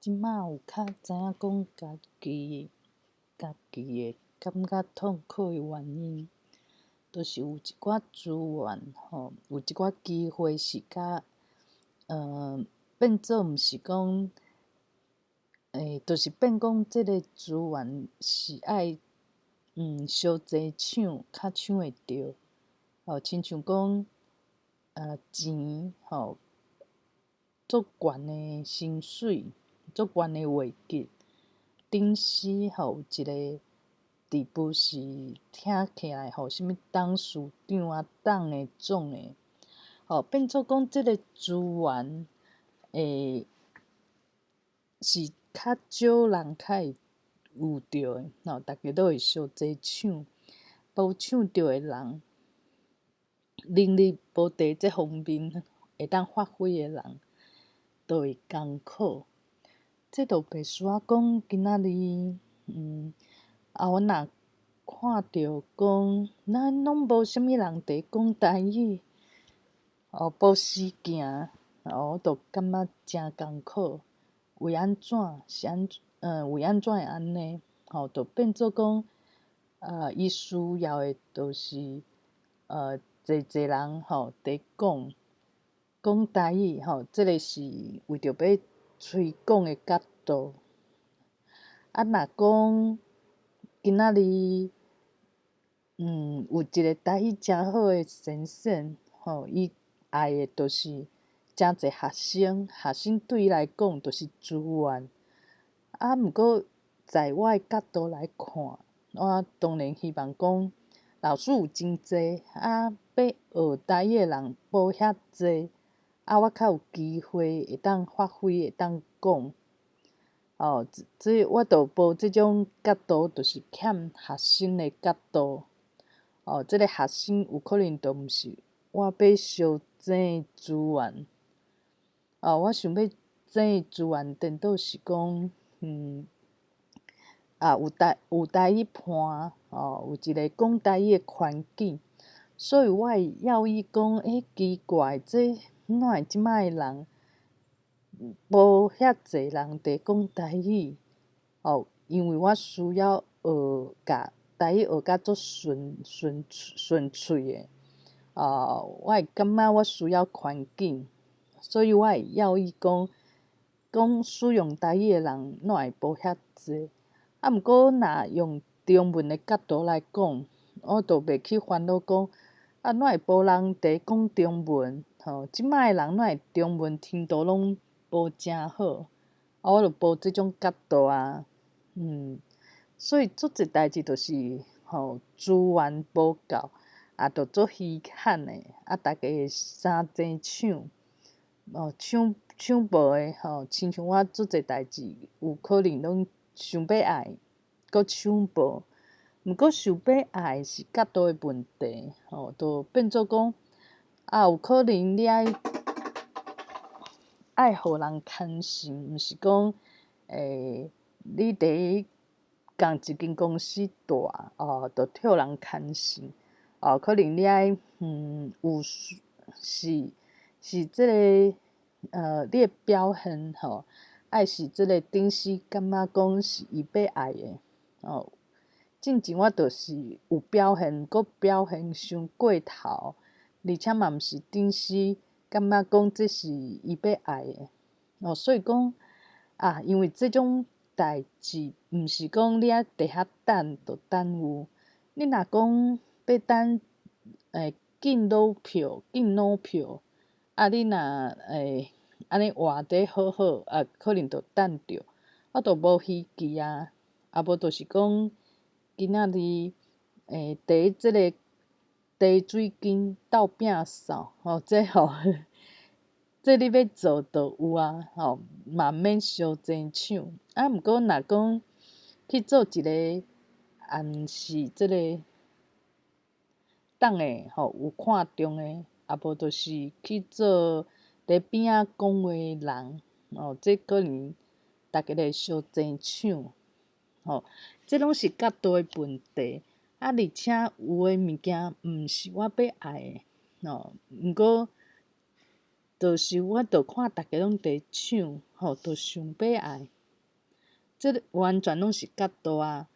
即马有较知影讲家己的感觉痛苦的原因，就是有一寡资源有一寡机会是甲变做毋是讲就是变讲即个资源是爱伤济抢较抢会着，亲像讲钱足悬的薪水，足悬的月给，顶时有一个地步是听起来什物董事长啊、董的、总的，变做讲即个资源是较少人较会有着的，大家都会相济抢，无抢着的人，能力无伫即方面会当发挥的人，就会艰苦。这就袂使讲今仔日，阮若看着讲，咱拢无啥物人伫讲台语，无时行，我就感觉诚艰苦。为安怎为安怎会安尼？就变做讲，伊需要的就是济人伫讲台语即个是为着要推广的角度。若讲今仔日有一个台语诚好的先生，伊爱的就是诚济学生对伊来讲就是资源。毋过在我的角度来看，我当然希望讲老师有真济，要学台语的人无遐济，我较有机会会当发挥，会当讲。这我就无即种角度，就是欠学生的角度。即个学生有可能就毋是我要相争的资源。我想要争的资源，颠倒是讲，有台语伴，有一个讲台语的环境，所以我会要伊讲，奇怪，这哪会即摆的人无遐济人伫讲台语？因为我需要甲台语学甲足顺脆的。我会感觉我需要环境，所以我会要伊讲使用台语的人哪会无遐济？毋过若用中文的角度来讲，我就袂去烦恼讲哪会无人伫讲中文？即摆的人哪会中文程度拢无诚好？我就无即种角度啊。所以做一代志就是资源无够，就足稀罕的，大家会相争抢，抢无的亲像我做一代志，有可能拢想要爱，阁抢无。毋过想要爱是角度的问题，就变做讲有可能你爱互人牵心，毋是讲你伫共一间公司大，就替人牵心。可能你爱有是即个你的表现爱是即个顶时感觉讲是伊要爱的。进前我就是有表现，阁表现伤过头，而且嘛毋是顶时感觉讲这是伊要爱的。所以讲因为即种代志毋是讲你伫遐等就等有，你若讲要等紧攞票，你若安尼活得好好，可能就等着，我就无希冀啊。无就是讲今仔日伫即个茶水间斗摒扫，这这你要做就有啊，嘛毋免相争抢。毋过若讲去做一个是即个党的有看中的，无就是去做伫边仔讲话的人，这可能大家会相争抢。这拢是角度的问题。而且有的物件毋是我要爱的，毋过就是我著看逐个拢伫抢，著想要爱。这完全拢是角度啊。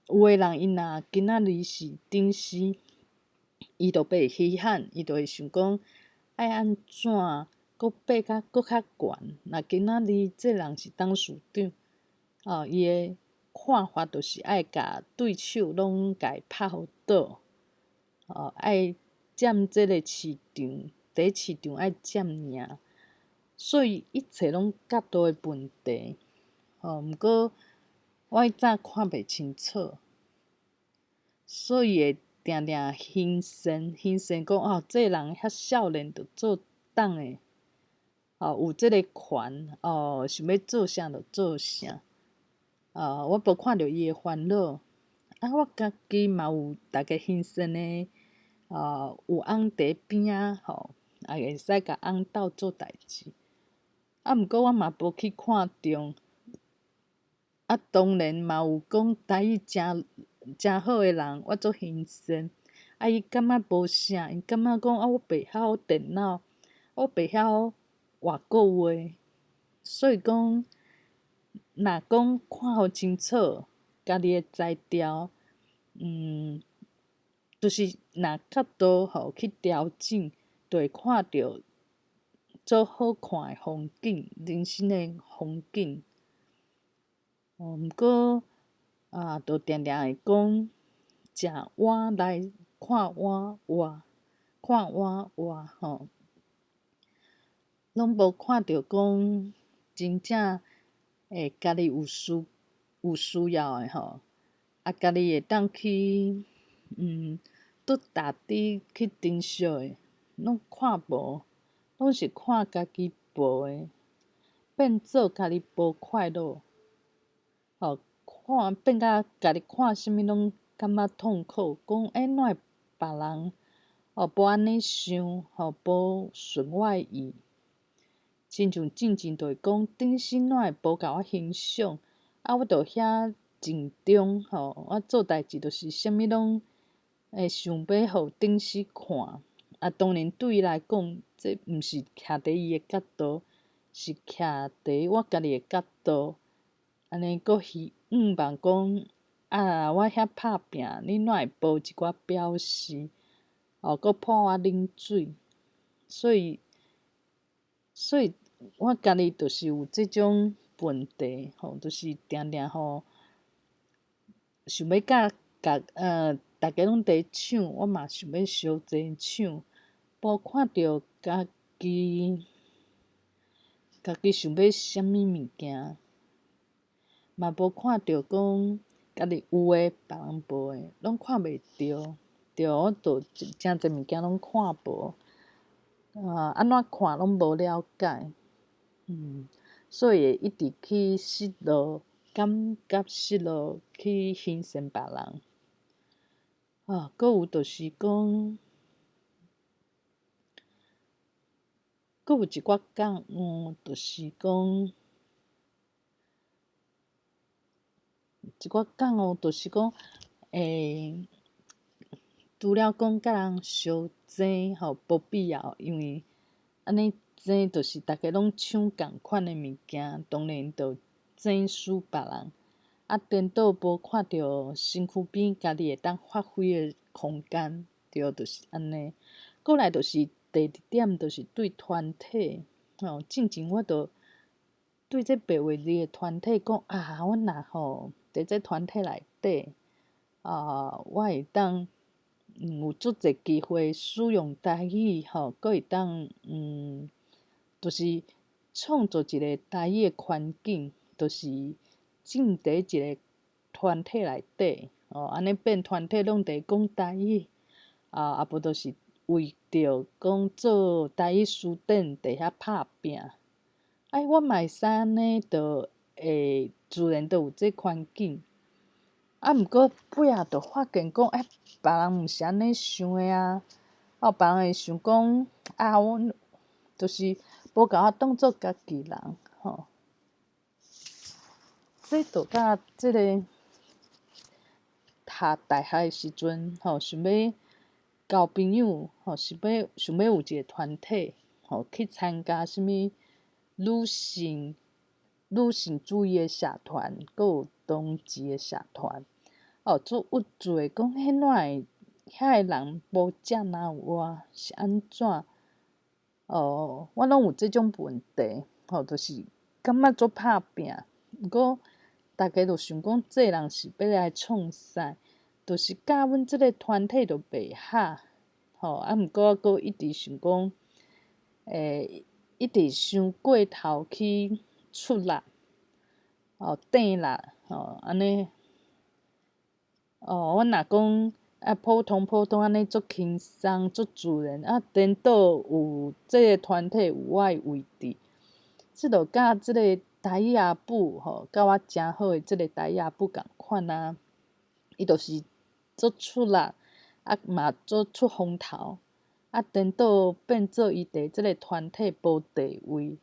有诶人伊若今仔日是顶司，伊著会稀罕，伊著会想讲爱安怎佫爬甲佫较悬。若今仔日这人是董事长，伊诶看法著是爱甲对手拢甲伊拍互倒，爱占即个市场，伫市场爱占赢。所以一切拢角度诶问题。毋过我迄早看袂清楚，所以会定定形成讲这个人遐少年就做党诶，有即个权，想要做啥就做啥。我无看着伊诶烦恼，我家己嘛有逐个形成诶，有翁伫边仔也会使甲翁斗做代志。毋过我嘛无去看重。当然嘛有讲台语诚好诶人，我做欣赏。伊感觉无啥，伊感觉讲我袂晓电脑，我袂晓外国话，所以讲，若讲看互清楚家己诶才调，就是若角度去调整，就会看着做好看诶风景，人生诶风景。毋过就定定会讲，食碗内看碗外，看碗外拢无看着讲真正会家己有需要诶家己会当去拄大滴去珍惜诶，拢看无，拢是看家己无诶，变做家己无快乐。变甲家己看啥物拢感觉痛苦，讲哪会别人无安尼想，无顺我诶意。亲像静静就会讲，顶时哪会无甲我欣赏，我著遐尽忠，我做代志著是啥物拢会想要互顶时看。当然对伊来讲，这毋是徛伫伊诶角度，是徛伫我家己诶角度。安尼佫望讲，我遐拍拼，你哪会无一寡表示，佫泼我冷水。所以我家己就是有即种问题，就是定定想要逐个拢伫抢，我嘛想要小济抢，无看着家己想要啥物物件。嘛无看着讲家己有诶，别人无诶，拢看袂着。我著诚侪物件拢看无，安怎看拢无了解，所以会一直去失落，感觉失落，去欣赏别人。佫有就是讲，佫有一寡感悟，就是讲。除了讲甲人相争无必要，因为安尼争就是逐个拢抢共款诶物件，当然就争输别人。颠倒无看着身躯边家己会当发挥诶空间，对，就是安尼。过来就是第二点，就是对团体，进前我著对这白话字诶团体讲我若伫这团体内底，我会当有足侪机会使用台语，佫会当就是创造一个台语诶环境，就是进伫一个团体内底，安尼变团体拢伫讲台语，无就是为着讲做台语书展伫遐拍拼。我嘛会使安尼，就会自然就有这环境。毋过尾仔就发现讲，别人毋是安尼想诶啊。别人会想讲，阮就是无甲我当做家己人，这就甲即个读大学诶时阵，想要交朋友，想要有一个团体，去参加什物女性主义诶社团，阁有同志诶社团。做有做讲迄哪会遐个人无遮若活是安怎？我拢有即种问题，就是感觉足拍拼。毋过逐个就想讲，这人是要来创啥？就是甲阮即个团体就袂合。毋过我阁一直想讲，一直想过头去出力，顶力，安尼。我若讲普通安尼足轻松足自然，颠倒有即个团体有我诶位置，即就甲即个台语阿母甲我诚好诶即个台语阿母共款啊。伊就是足出力，嘛足出风头，颠倒变做伊伫即个团体无地位，